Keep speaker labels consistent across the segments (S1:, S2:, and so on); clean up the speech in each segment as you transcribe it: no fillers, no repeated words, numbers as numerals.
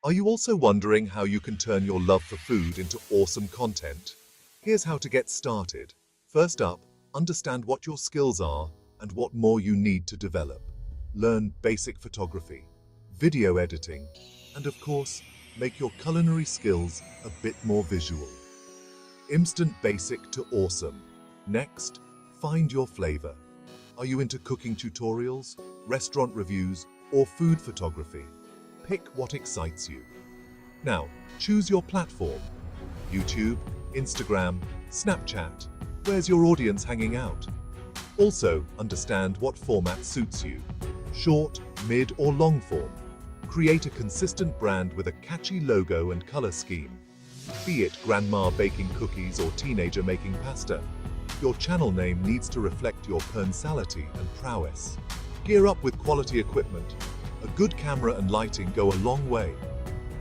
S1: Are you also wondering how you can turn your love for food into awesome content? Here's how to get started. First up, understand what your skills are and what more you need to develop. Learn basic photography, video editing, and of course, make your culinary skills a bit more visual. Instant basic to awesome. Next, find your flavor. Are you into cooking tutorials, restaurant reviews, or food photography? Pick what excites you. Now, choose your platform. YouTube, Instagram, Snapchat. Where's your audience hanging out? Also, understand what format suits you. Short, mid, or long form. Create a consistent brand with a catchy logo and color scheme. Be it grandma baking cookies or teenager making pasta, your channel name needs to reflect your personality and prowess. Gear up with quality equipment. A good camera and lighting go a long way.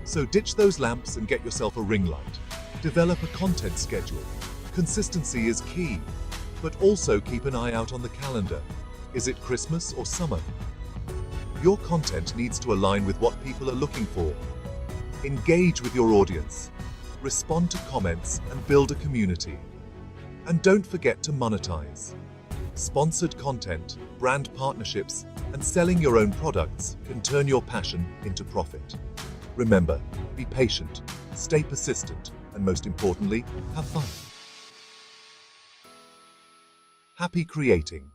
S1: So ditch those lamps and get yourself a ring light. Develop a content schedule. Consistency is key, but also keep an eye out on the calendar. Is it Christmas or summer? Your content needs to align with what people are looking for. Engage with your audience. Respond to comments and build a community. And don't forget to monetize. Sponsored content, brand partnerships, and selling your own products can turn your passion into profit. Remember, be patient, stay persistent, and most importantly, have fun. Happy creating!